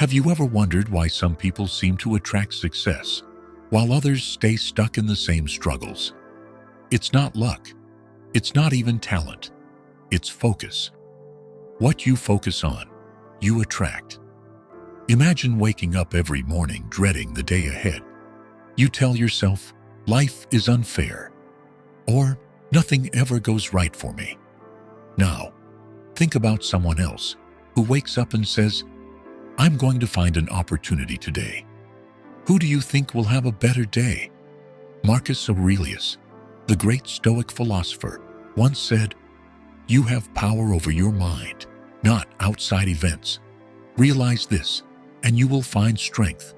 Have you ever wondered why some people seem to attract success, while others stay stuck in the same struggles? It's not luck. It's not even talent. It's focus. What you focus on, you attract. Imagine waking up every morning dreading the day ahead. You tell yourself, life is unfair, or nothing ever goes right for me. Now, think about someone else who wakes up and says, I'm going to find an opportunity today. Who do you think will have a better day? Marcus Aurelius, the great Stoic philosopher, once said, you have power over your mind, not outside events. Realize this, and you will find strength.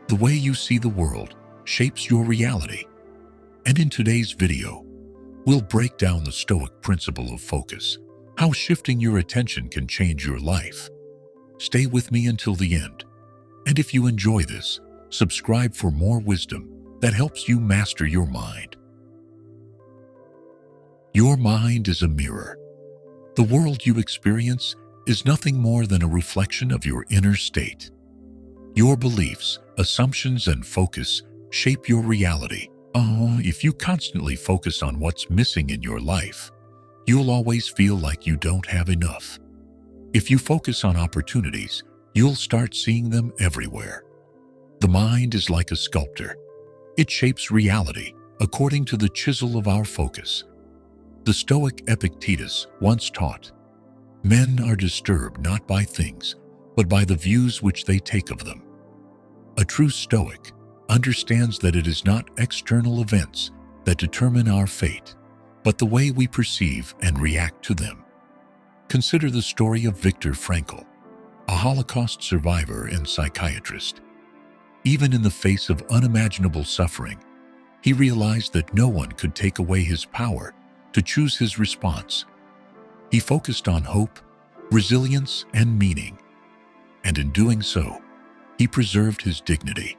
The way you see the world shapes your reality. And in today's video, we'll break down the Stoic principle of focus, how shifting your attention can change your life. Stay with me until the end. And if you enjoy this, subscribe for more wisdom that helps you master your mind. Your mind is a mirror. The world you experience is nothing more than a reflection of your inner state. Your beliefs, assumptions, and focus shape your reality. If you constantly focus on what's missing in your life, you'll always feel like you don't have enough. If you focus on opportunities, you'll start seeing them everywhere. The mind is like a sculptor. It shapes reality according to the chisel of our focus. The Stoic Epictetus once taught, men are disturbed not by things, but by the views which they take of them. A true Stoic understands that it is not external events that determine our fate, but the way we perceive and react to them. Consider the story of Viktor Frankl, a Holocaust survivor and psychiatrist. Even in the face of unimaginable suffering, he realized that no one could take away his power to choose his response. He focused on hope, resilience, and meaning, and in doing so, he preserved his dignity.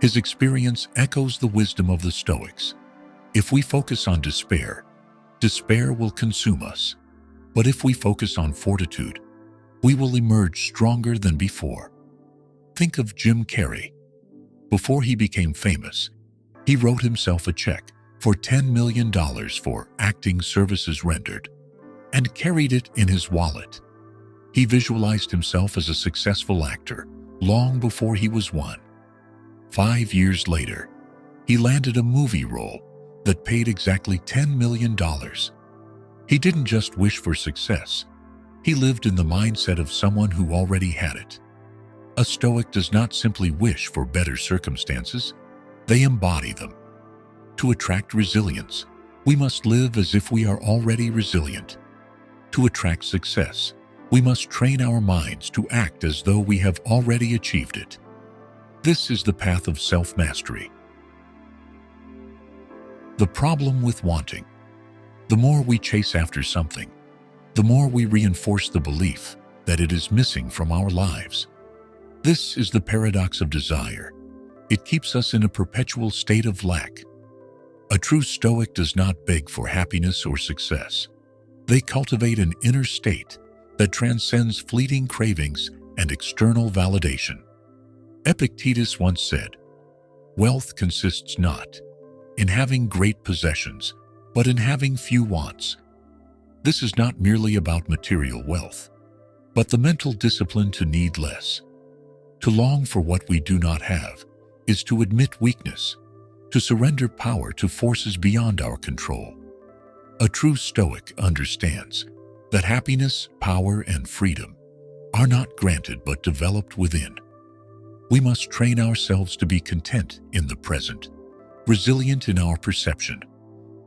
His experience echoes the wisdom of the Stoics. If we focus on despair, despair will consume us. But if we focus on fortitude, we will emerge stronger than before. Think of Jim Carrey. Before he became famous, he wrote himself a check for $10 million for acting services rendered and carried it in his wallet. He visualized himself as a successful actor long before he was one. 5 years later, he landed a movie role that paid exactly $10 million. He didn't just wish for success. He lived in the mindset of someone who already had it. A Stoic does not simply wish for better circumstances, they embody them. To attract resilience, we must live as if we are already resilient. To attract success, we must train our minds to act as though we have already achieved it. This is the path of self-mastery. The problem with wanting. The more we chase after something, the more we reinforce the belief that it is missing from our lives. This is the paradox of desire. It keeps us in a perpetual state of lack. A true Stoic does not beg for happiness or success. They cultivate an inner state that transcends fleeting cravings and external validation. Epictetus once said, wealth consists not in having great possessions, but in having few wants. This is not merely about material wealth, but the mental discipline to need less. To long for what we do not have is to admit weakness, to surrender power to forces beyond our control. A true Stoic understands that happiness, power, and freedom are not granted but developed within. We must train ourselves to be content in the present, resilient in our perception,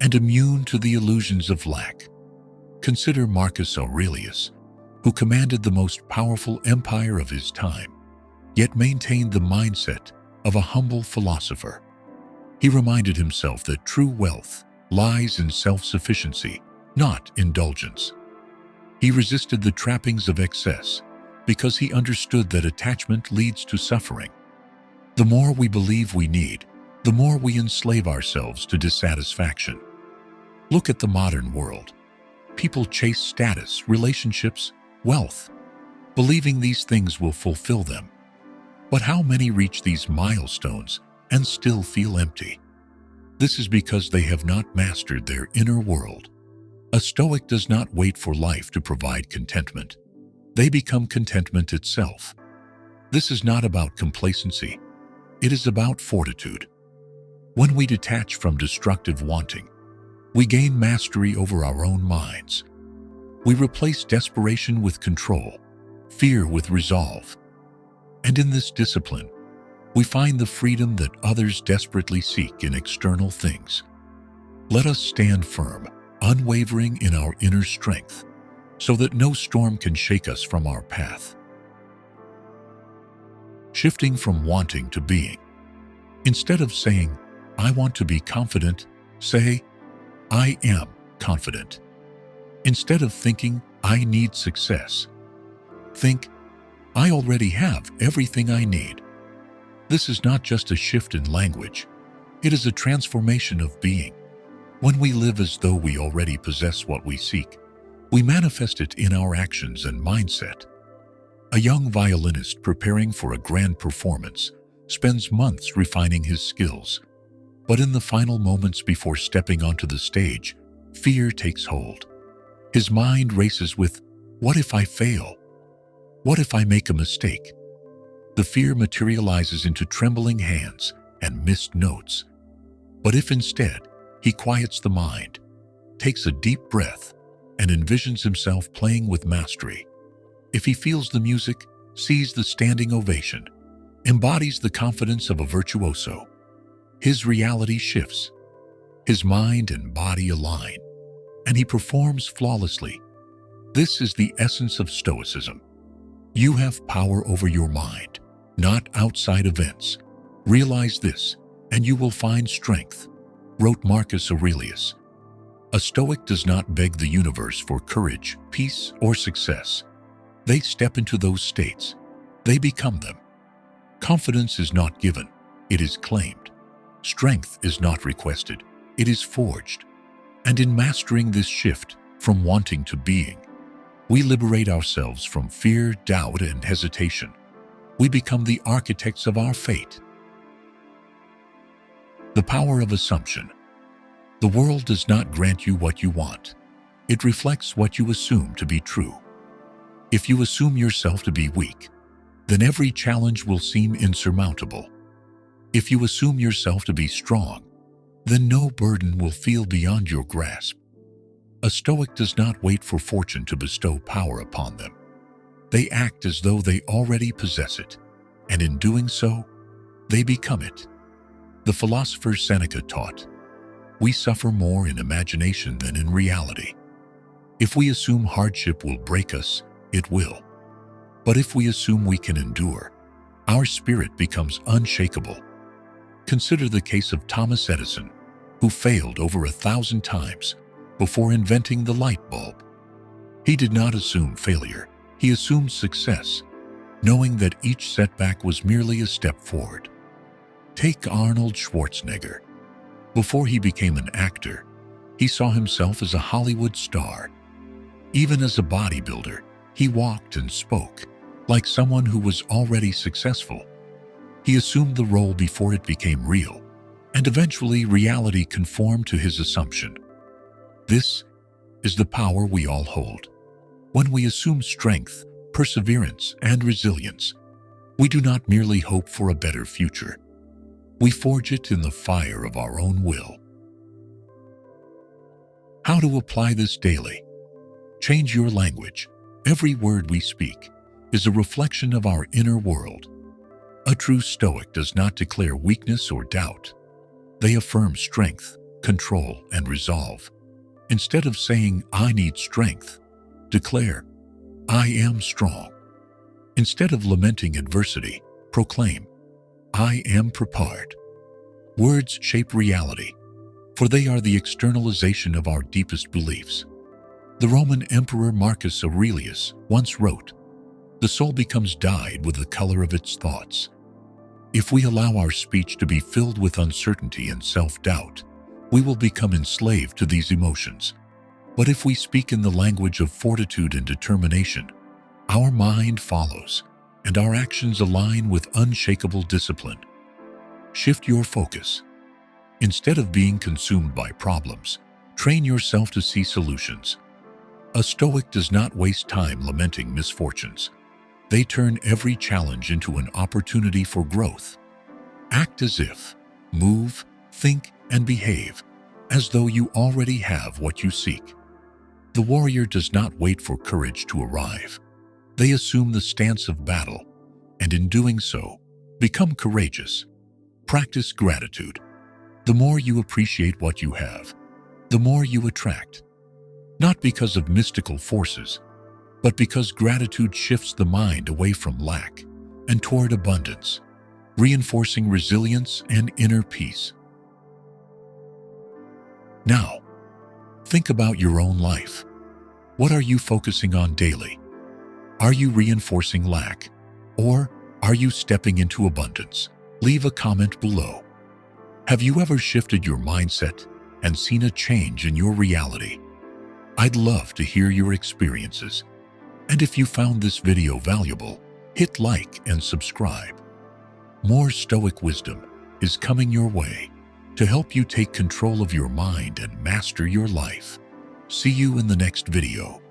and immune to the illusions of lack. Consider Marcus Aurelius, who commanded the most powerful empire of his time, yet maintained the mindset of a humble philosopher. He reminded himself that true wealth lies in self-sufficiency, not indulgence. He resisted the trappings of excess because he understood that attachment leads to suffering. The more we believe we need, the more we enslave ourselves to dissatisfaction. Look at the modern world. People chase status, relationships, wealth. believing these things will fulfill them. But how many reach these milestones and still feel empty? This is because they have not mastered their inner world. A Stoic does not wait for life to provide contentment. They become contentment itself. This is not about complacency. It is about fortitude. When we detach from destructive wanting, we gain mastery over our own minds. We replace desperation with control, fear with resolve. And in this discipline, we find the freedom that others desperately seek in external things. Let us stand firm, unwavering in our inner strength, so that no storm can shake us from our path. Shifting from wanting to being. Instead of saying, "I want to be confident," say, "I am confident." Instead of thinking, "I need success," think, "I already have everything I need." This is not just a shift in language. It is a transformation of being. When we live as though we already possess what we seek, we manifest it in our actions and mindset. A young violinist preparing for a grand performance spends months refining his skills. But in the final moments before stepping onto the stage, fear takes hold. His mind races with, "What if I fail? What if I make a mistake?" The fear materializes into trembling hands and missed notes. But if instead he quiets the mind, takes a deep breath, and envisions himself playing with mastery, if he feels the music, sees the standing ovation, embodies the confidence of a virtuoso, his reality shifts. His mind and body align, and he performs flawlessly. This is the essence of Stoicism. You have power over your mind, not outside events. Realize this, and you will find strength, wrote Marcus Aurelius. A Stoic does not beg the universe for courage, peace, or success. They step into those states. They become them. Confidence is not given, it is claimed. Strength is not requested, it is forged. And in mastering this shift from wanting to being, we liberate ourselves from fear, doubt, and hesitation. We become the architects of our fate. The power of assumption. The world does not grant you what you want. It reflects what you assume to be true. If you assume yourself to be weak, then every challenge will seem insurmountable. If you assume yourself to be strong, then no burden will feel beyond your grasp. A Stoic does not wait for fortune to bestow power upon them. They act as though they already possess it, and in doing so, they become it. The philosopher Seneca taught, "We suffer more in imagination than in reality." If we assume hardship will break us, it will. But if we assume we can endure, our spirit becomes unshakable. Consider the case of Thomas Edison, who failed over 1,000 times before inventing the light bulb. He did not assume failure, he assumed success, knowing that each setback was merely a step forward. Take Arnold Schwarzenegger. Before he became an actor, he saw himself as a Hollywood star. Even as a bodybuilder, he walked and spoke like someone who was already successful. He assumed the role before it became real, and eventually reality conformed to his assumption. This is the power we all hold. When we assume strength, perseverance, and resilience, we do not merely hope for a better future. We forge it in the fire of our own will. How to apply this daily? Change your language. Every word we speak is a reflection of our inner world. A true Stoic does not declare weakness or doubt. They affirm strength, control, and resolve. Instead of saying, "I need strength," declare, "I am strong." Instead of lamenting adversity, proclaim, "I am prepared." Words shape reality, for they are the externalization of our deepest beliefs. The Roman Emperor Marcus Aurelius once wrote, "The soul becomes dyed with the color of its thoughts." If we allow our speech to be filled with uncertainty and self-doubt, we will become enslaved to these emotions. But if we speak in the language of fortitude and determination, Our mind follows, and our actions align with unshakable discipline. Shift your focus. Instead of being consumed by problems, train yourself to see solutions. A Stoic does not waste time lamenting misfortunes. They turn every challenge into an opportunity for growth. Act as if, move, think, and behave as though you already have what you seek. The warrior does not wait for courage to arrive. They assume the stance of battle, and in doing so, become courageous. Practice gratitude. The more you appreciate what you have, the more you attract. Not because of mystical forces, but because gratitude shifts the mind away from lack and toward abundance, reinforcing resilience and inner peace. Now, think about your own life. What are you focusing on daily? Are you reinforcing lack, or are you stepping into abundance? Leave a comment below. Have you ever shifted your mindset and seen a change in your reality? I'd love to hear your experiences. And if you found this video valuable, hit like and subscribe. More Stoic wisdom is coming your way to help you take control of your mind and master your life. See you in the next video.